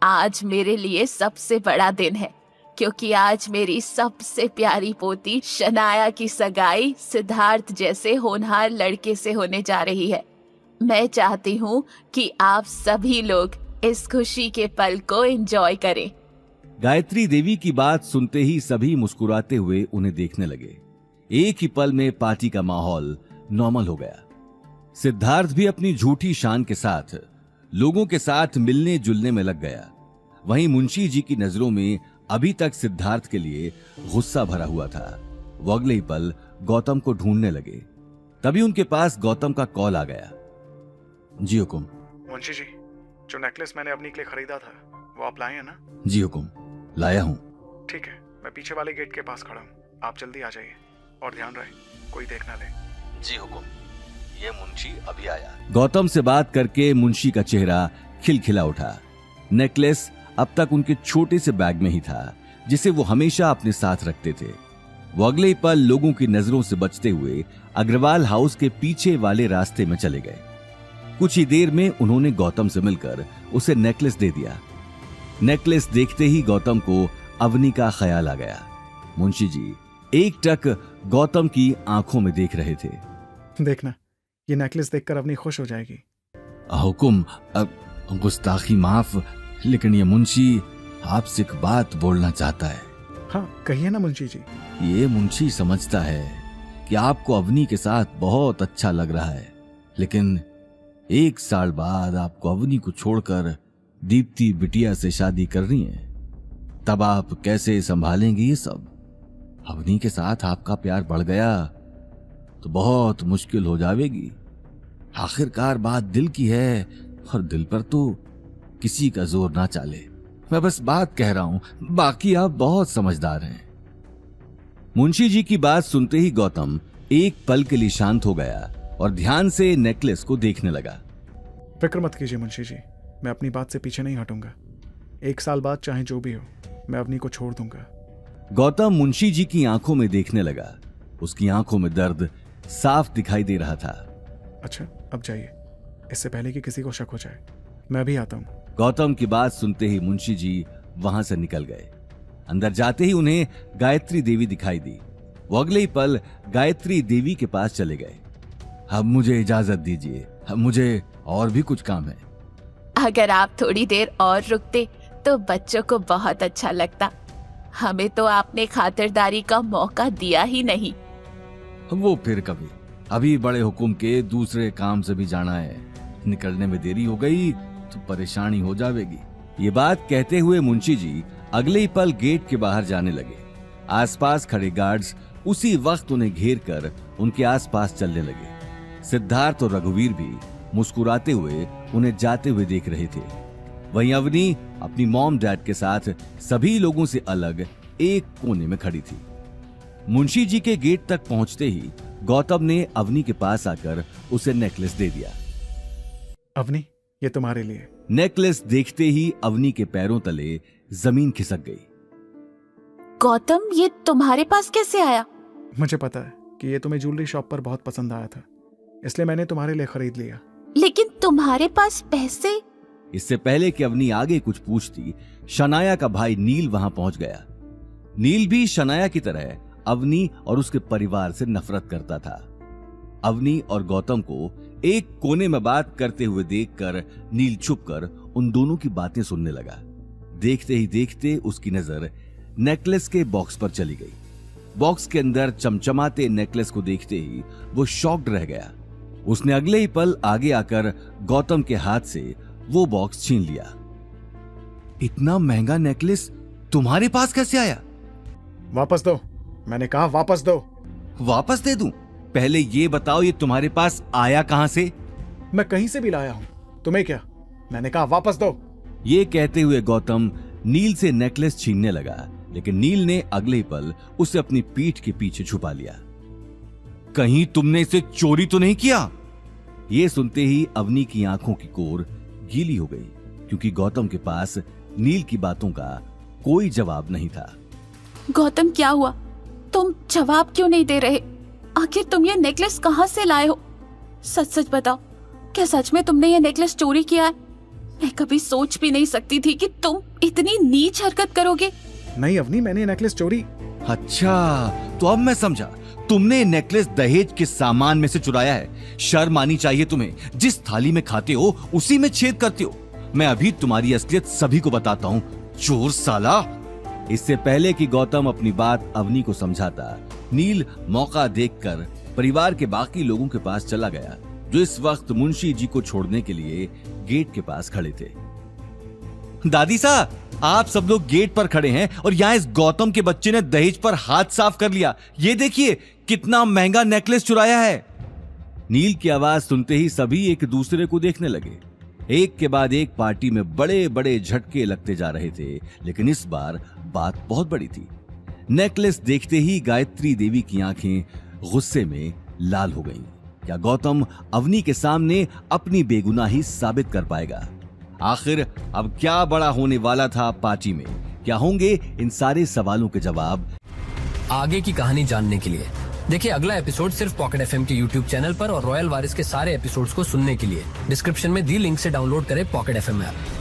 आज मेरे लिए सबसे बड़ा दिन है, क्योंकि आज मेरी सबसे प्यारी पोती शनाया की सगाई सिद्धार्थ जैसे होनहार लड़के से होने जा रही है। मैं चाहती हूँ कि आप सभी लोग इस खुशी के पल को एंजॉय करें। गायत्री देवी की बात सुनते ही सभी मुस्कुराते हुए उन्हें देखने लगे। एक ही पल में पार्टी का माहौल नॉर्मल हो गया। सिद्धार्थ भी अपनी झूठी शान के साथ लोगों के साथ मिलने जुलने में लग गया। वहीं मुंशी जी की नजरों में अभी तक सिद्धार्थ के लिए गुस्सा भरा हुआ था। वो अगले ही पल गौतम को ढूंढने लगे। तभी उनके पास गौतम का कॉल आ गया। जी हुकुम। मुंशी जी, जो नेकलेस मैंने अपनी के लिए खरीदा था वो आप लाए हैं ना? जी हुकुम, लाया हूँ। ठीक है, मैं पीछे वाले गेट के पास खड़ा हूँ, आप जल्दी आ जाइए और ध्यान रहे कोई देख ना ले। जी हुकुम। ये मुंशी अभी आया। गौतम से बात करके मुंशी का चेहरा खिलखिला उठा। नेकलेस अब तक उनके छोटे से बैग में ही था, जिसे वो हमेशा अपने साथ रखते थे। वो अगले ही पल लोगों की नजरों से बचते हुए अग्रवाल हाउस के पीछे वाले रास्ते में चले गए। कुछ ही देर में उन्होंने गौतम से मिलकर उसे नेकलेस दे दिया। नेकलेस देखते ही गौतम को अवनी का ख्याल आ गया। मुंशी जी एक टक गौतम की आंखों में देख रहे थे। देखना, ये नेकलेस देखकर अवनी खुश हो जाएगी। हुकुम, गुस्ताखी माफ, लेकिन ये मुंशी आपसे एक बात बोलना चाहता है। हाँ कहिए ना मुंशी जी। ये मुंशी समझता है कि आपको अवनी के साथ बहुत अच्छा लग रहा है, लेकिन 1 साल बाद आपको अवनी को छोड़कर दीप्ति बिटिया से शादी करनी है। तब आप कैसे संभालेंगे ये सब? अवनी के साथ आपका प्यार बढ़ गया तो बहुत मुश्किल हो जाएगी। आखिरकार बात दिल की है और दिल पर तो किसी का जोर ना चाले। मैं बस बात कह रहा हूं, बाकी आप बहुत समझदार हैं। मुंशी जी की बात सुनते ही गौतम एक पल के लिए शांत हो गया और ध्यान से नेकलेस को देखने लगा। फिक्र मत कीजिए मुंशी जी, मैं अपनी बात से पीछे नहीं हटूंगा। 1 साल बाद चाहे जो भी हो, मैं अवनी को छोड़ दूंगा। गौतम मुंशी जी की आंखों में देखने लगा। उसकी आंखों में दर्द साफ दिखाई दे रहा था। अच्छा अब जाइए, इससे पहले कि किसी को शक हो जाए। मैं भी आता हूँ। गौतम की बात सुनते ही मुंशी जी वहां से निकल गए। अंदर जाते ही उन्हें गायत्री देवी दिखाई दी। वो अगले ही पल गायत्री देवी के पास चले गए। अब मुझे इजाजत दीजिए, अब मुझे और भी कुछ काम है। अगर आप थोड़ी देर और रुकते तो बच्चों को बहुत अच्छा लगता। हमें तो आपने खातिरदारी का मौका दिया ही नहीं। वो फिर कभी, अभी बड़े हुकुम के दूसरे काम से भी जाना है। निकलने में देरी हो गई तो परेशानी हो जाएगी। ये बात कहते हुए मुंशी जी अगले ही पल गेट के बाहर जाने लगे। आसपास खड़े गार्ड्स उसी वक्त उन्हें घेर कर उनके आसपास चलने लगे। सिद्धार्थ और रघुवीर भी मुस्कुराते हुए उन्हें जाते हुए देख रहे थे। वहीं अवनी अपनी मॉम डैड के साथ सभी लोगों से अलग एक कोने में खड़ी थी। मुंशी जी के गेट तक पहुंचते ही गौतम ने अवनी के पास आकर उसे नेकलेस दे दिया। अवनी, ये तुम्हारे लिए। नेकलेस देखते ही अवनी के पैरों तले जमीन खिसक गई। गौतम, ये तुम्हारे पास कैसे आया? मुझे पता है कि ये तुम्हें ज्वेलरी शॉप पर बहुत पसंद आया था, इसलिए मैंने तुम्हारे लिए खरीद लिया। लेकिन तुम्हारे पास पैसे? इससे पहले कि अवनी आगे कुछ पूछती, शनाया का भाई नील वहां पहुंच गया। नील भी शनाया की तरह अवनी और उसके परिवार से नफरत करता था। अवनी और गौतम को एक कोने में बात करते हुए देखकर नील छुपकर उन दोनों की बातें सुनने लगा। देखते ही देखते उसकी नजर नेकलेस के बॉक्स पर चली गई। बॉक्स के अंदर चमचमाते नेकलेस को देखते ही वो शॉक्ड रह गया। उसने अगले ही पल आगे आकर गौतम के हाथ से वो बॉक्स छीन लिया। इतना महंगा नेकलेस तुम्हारे पास कैसे आया? वापस दो, मैंने कहा वापस दो। वापस दे दूं? पहले ये बताओ ये तुम्हारे पास आया कहां से? मैं कहीं से भी लाया हूं, तुम्हें क्या? मैंने कहा वापस दो। ये कहते हुए गौतम नील से नेकलेस छीनने लगा, लेकिन नील ने अगले ही पल उसे अपनी पीठ के पीछे छुपा लिया। कहीं तुमने इसे चोरी तो नहीं किया? ये सुनते ही अवनी की आंखों की कोर गीली हो गई, क्योंकि गौतम के पास नील की बातों का कोई जवाब नहीं था। गौतम, क्या हुआ? तुम जवाब क्यों नहीं दे रहे? आखिर तुम ये नेकलेस कहां से लाए हो? सच सच बताओ, क्या सच में तुमने ये नेकलेस चोरी किया है? मैं कभी सोच भी नहीं सकती थी कि तुम इतनी नीच हरकत करोगे। नहीं अवनी, मैंने नेकलेस चोरी। अच्छा, तो अब मैं समझा, तुमने नेकलेस दहेज के सामान में से चुराया है। शर्म आनी चाहिए तुम्हें। जिस थाली में खाते हो उसी में छेद करते हो। मैं अभी तुम्हारी असलियत सभी को बताता हूँ, चोर साला। इससे पहले कि गौतम अपनी बात अवनी को समझाता, नील मौका देखकर परिवार के बाकी लोगों के पास चला गया, जो इस वक्त मुंशी जी को छोड़ने के लिए गेट के पास खड़े थे। दादी साहब, आप सब लोग गेट पर खड़े हैं और यहाँ इस गौतम के बच्चे ने दहेज पर हाथ साफ कर लिया। ये देखिए कितना महंगा नेकलेस चुराया है। नील की आवाज सुनते ही सभी एक दूसरे को देखने लगे। एक के बाद एक पार्टी में बड़े बड़े झटके लगते जा रहे थे, लेकिन इस बार बात बहुत बड़ी थी। नेकलेस देखते ही गायत्री देवी की आंखें गुस्से में लाल हो गईं। क्या गौतम अवनी के सामने अपनी बेगुनाही साबित कर पाएगा? आखिर अब क्या बड़ा होने वाला था पार्टी में? क्या होंगे इन सारे सवालों के जवाब? आगे की कहानी जानने के लिए देखिए अगला एपिसोड सिर्फ पॉकेट एफएम के यूट्यूब चैनल पर, और रॉयल वारिस के सारे एपिसोड्स को सुनने के लिए डिस्क्रिप्शन में दी लिंक से डाउनलोड करें पॉकेट एफएम ऐप।